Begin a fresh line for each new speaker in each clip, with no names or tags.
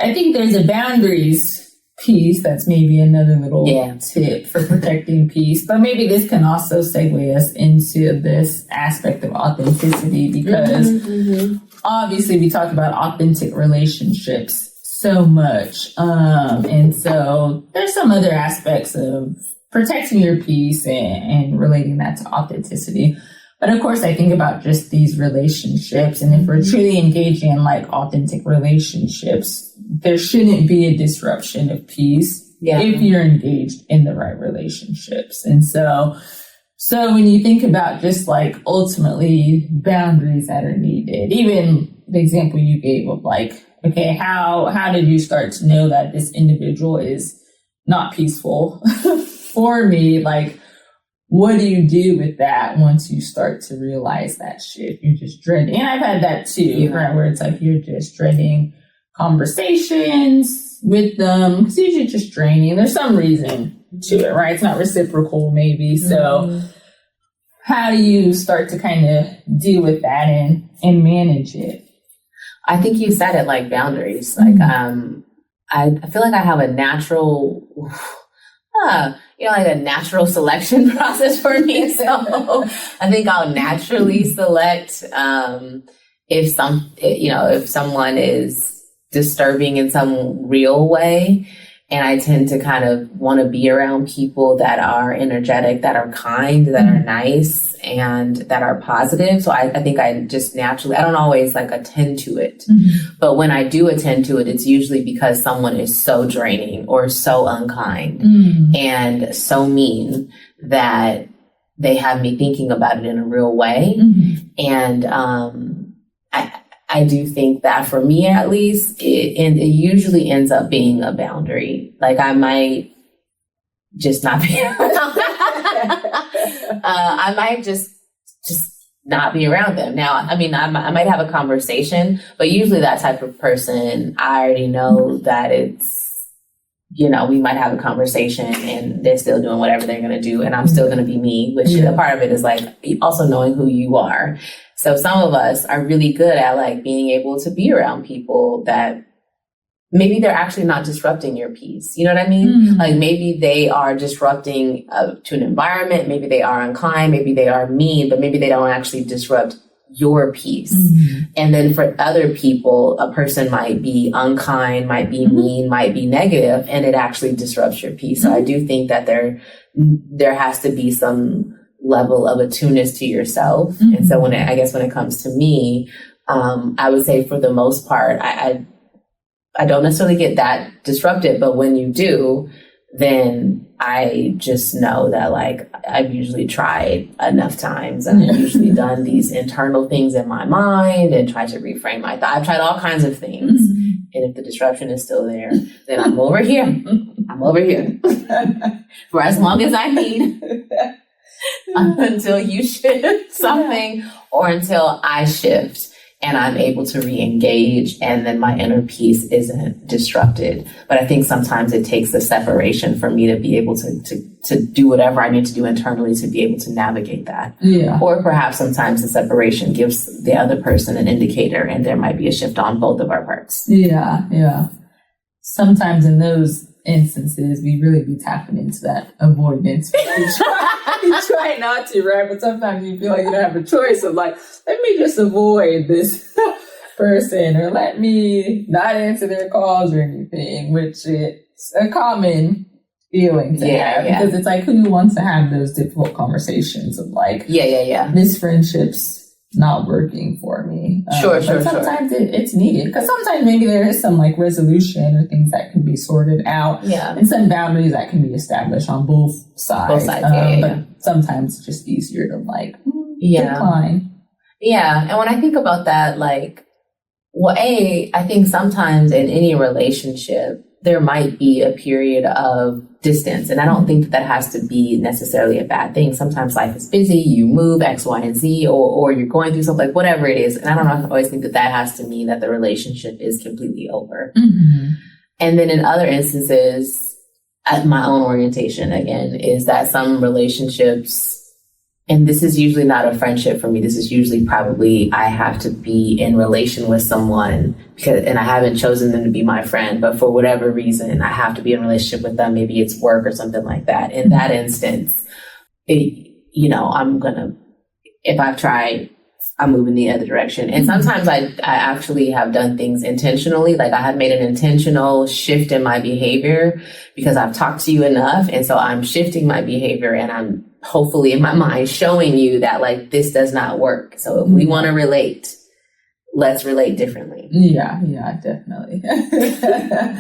I think there's a boundaries piece that's maybe another little tip for protecting peace. But maybe this can also segue us into this aspect of authenticity, because obviously we talk about authentic relationships so much. And so there's some other aspects of protecting your peace and relating that to authenticity. But of course, I think about just these relationships. And if we're truly engaging in like authentic relationships, there shouldn't be a disruption of peace if you're engaged in the right relationships. And so when you think about just like ultimately boundaries that are needed, even the example you gave of like, okay, how did you start to know that this individual is not peaceful for me? Like, what do you do with that once you start to realize that shit? You're just dreading. And I've had that too, right? Where it's like you're just dreading conversations with them because you're usually just draining. There's some reason to it, right? It's not reciprocal, maybe. So how do you start to kind of deal with that and manage it?
I think you said it, like boundaries. Like, I feel like I have a natural, like a natural selection process for me. So I think I'll naturally select if someone is disturbing in some real way. And I tend to kind of want to be around people that are energetic, that are kind, that are nice, and that are positive. So I think I just naturally, I don't always like attend to it. But when I do attend to it, it's usually because someone is so draining or so unkind and so mean that they have me thinking about it in a real way. And I do think that for me, at least, it usually ends up being a boundary. Like I might just not be around. I might just not be around them. Now, I mean, I might have a conversation, but usually that type of person, I already know that it's, we might have a conversation and they're still doing whatever they're going to do. And I'm still going to be me, which a part of it is like also knowing who you are. So some of us are really good at like being able to be around people that maybe they're actually not disrupting your peace. You know what I mean? Like maybe they are disrupting to an environment. Maybe they are unkind. Maybe they are mean, but maybe they don't actually disrupt your peace. And then for other people, a person might be unkind, might be mean, might be negative, and it actually disrupts your peace. So I do think that there has to be some level of attuneness to yourself. And so when it comes to me, I would say for the most part, I don't necessarily get that disrupted, but when you do, then I just know that like I've usually tried enough times and I've usually done these internal things in my mind and tried to reframe my thought. I've tried all kinds of things. And if the disruption is still there, then I'm over here. I'm over here for as long as I need. Until you shift something or until I shift and I'm able to re-engage and then my inner peace isn't disrupted. But I think sometimes it takes a separation for me to be able to do whatever I need to do internally to be able to navigate that. Or perhaps sometimes the separation gives the other person an indicator and there might be a shift on both of our parts.
Sometimes in those instances, we really be tapping into that avoidance. You try not to, right? But sometimes you feel like you don't have a choice of like, let me just avoid this person or let me not answer their calls or anything, which is a common feeling to have because it's like, who wants to have those difficult conversations of like, this friendship's not working for me.
Sure.
Sometimes it's needed because sometimes maybe there is some like resolution or things that can be sorted out. And some boundaries that can be established on both sides. But sometimes it's just easier to like decline.
And when I think about that, like, well, I think sometimes in any relationship, there might be a period of distance. And I don't think that has to be necessarily a bad thing. Sometimes life is busy, you move X, Y, and Z, or you're going through something, like whatever it is. And I don't know, I always think that has to mean that the relationship is completely over. And then in other instances, at my own orientation, again, is that some relationships and this is usually not a friendship for me. This is usually probably I have to be in relation with someone and I haven't chosen them to be my friend, but for whatever reason, I have to be in a relationship with them. Maybe it's work or something like that. In that instance, if I've tried, I'm moving the other direction. And sometimes I actually have done things intentionally. Like I have made an intentional shift in my behavior because I've talked to you enough. And so I'm shifting my behavior and I'm hopefully in my mind showing you that like this does not work. So if we want to relate, let's relate differently.
Yeah, definitely. And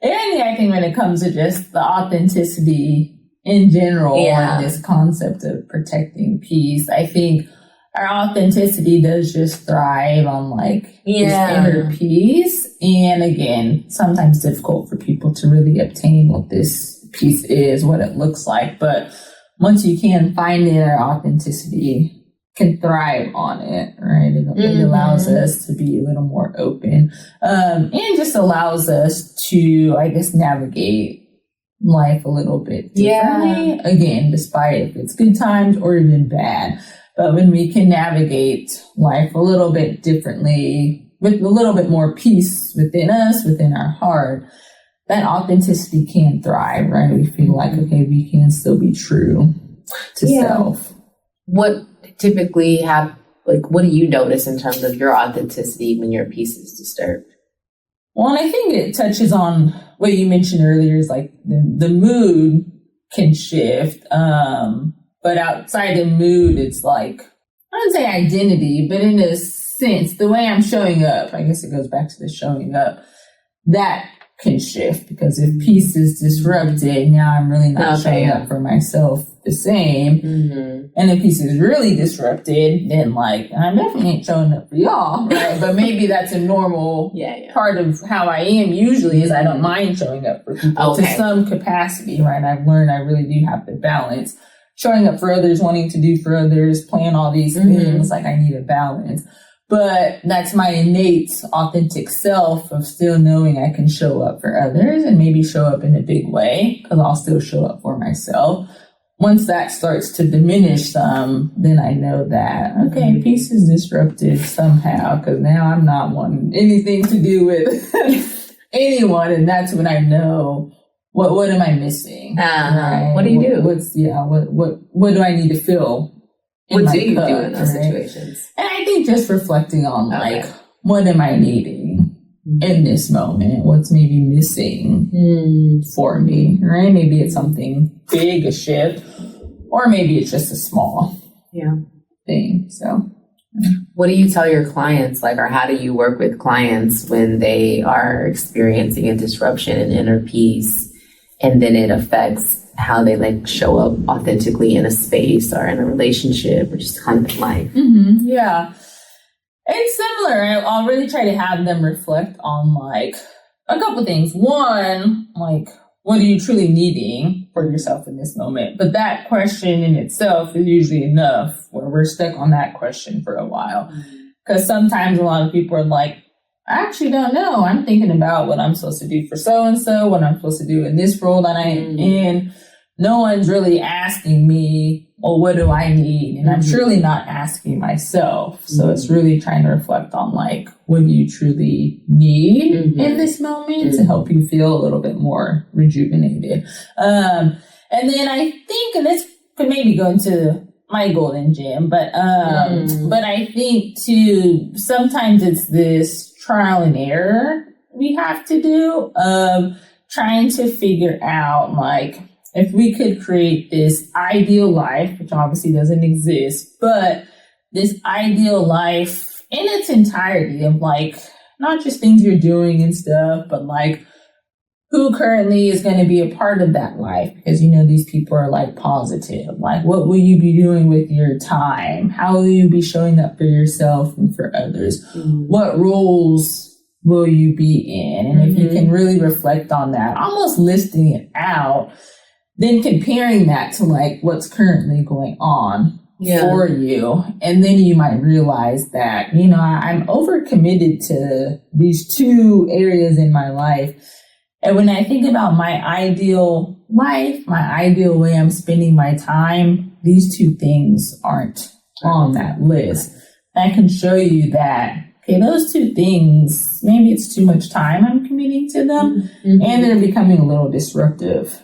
I think when it comes to just the authenticity in general and this concept of protecting peace, I think our authenticity does just thrive on like this inner peace. And again, sometimes difficult for people to really obtain what this peace is, what it looks like. But once you can find it, our authenticity can thrive on it, right? It allows us to be a little more open, and just allows us to, I guess, navigate life a little bit differently. Again, despite if it's good times or even bad. But when we can navigate life a little bit differently, with a little bit more peace within us, within our heart, that authenticity can thrive, right? We feel like, okay, we can still be true to self.
What typically what do you notice in terms of your authenticity when your peace is disturbed?
Well, and I think it touches on what you mentioned earlier is like the mood can shift. But outside the mood, it's like, I wouldn't say identity, but in a sense, the way I'm showing up, I guess it goes back to the showing up, that can shift because if peace is disrupted, now I'm really not showing up for myself the same. And if peace is really disrupted, then like, I definitely ain't showing up for y'all, right? But maybe that's a normal part of how I am usually is I don't mind showing up for people to some capacity, right? I've learned I really do have to balance showing up for others, wanting to do for others, plan all these things. Like I need a balance. But that's my innate, authentic self of still knowing I can show up for others and maybe show up in a big way because I'll still show up for myself. Once that starts to diminish some, then I know that, okay, peace is disrupted somehow because now I'm not wanting anything to do with anyone. And that's when I know what am I missing? Right?
What do you do?
What do I need to feel?
What do you do in those situations?
And I think just reflecting on like, what am I needing in this moment? What's maybe missing for me, right? Maybe it's something big, a shift, or maybe it's just a small thing. So
what do you tell your clients, like, or how do you work with clients when they are experiencing a disruption in inner peace and then it affects how they like show up authentically in a space or in a relationship or just kind of in life?
Yeah. It's similar. I'll really try to have them reflect on like a couple things. One, like, what are you truly needing for yourself in this moment? But that question in itself is usually enough where we're stuck on that question for a while. Because sometimes a lot of people are like, I actually don't know. I'm thinking about what I'm supposed to do for so-and-so, what I'm supposed to do in this role that I'm in. No one's really asking me, well, what do I need? And I'm surely not asking myself. So it's really trying to reflect on like, what do you truly need in this moment to help you feel a little bit more rejuvenated? And then I think, and this could maybe go into my golden gem, but I think too, sometimes it's this trial and error we have to do of trying to figure out like, if we could create this ideal life, which obviously doesn't exist, but this ideal life in its entirety of like, not just things you're doing and stuff, but like who currently is going to be a part of that life? Because, you know, these people are like positive. Like, what will you be doing with your time? How will you be showing up for yourself and for others? What roles will you be in? And if you can really reflect on that, almost listing it out, then comparing that to like what's currently going on for you. And then you might realize that, you know, I'm overcommitted to these two areas in my life. And when I think about my ideal life, my ideal way I'm spending my time, these two things aren't on that list. I can show you that, okay, those two things, maybe it's too much time I'm committing to them, and they're becoming a little disruptive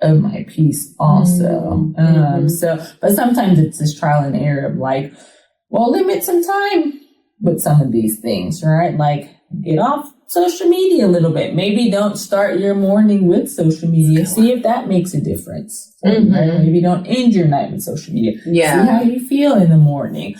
of my peace also. But sometimes it's this trial and error of like, well, limit some time with some of these things, right? Like, get off social media a little bit. Maybe don't start your morning with social media. See if that makes a difference. Right? Maybe don't end your night with social media. Yeah. See how you feel in the morning.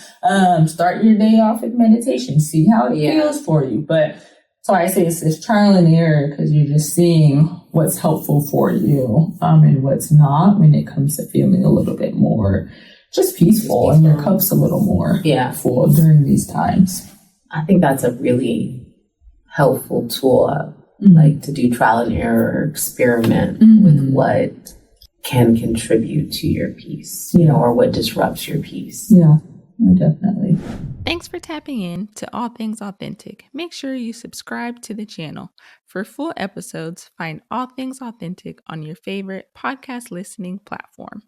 Start your day off with meditation. See how it feels for you. But so I say it's this trial and error because you're just seeing what's helpful for you and what's not when it comes to feeling a little bit more just peaceful and your cup's a little more full during these times.
I think that's a really helpful tool, like to do trial and error, experiment with what can contribute to your peace, you know, or what disrupts your peace.
Yeah, definitely.
Thanks for tapping in to All Things Authentic. Make sure you subscribe to the channel. For full episodes, find All Things Authentic on your favorite podcast listening platform.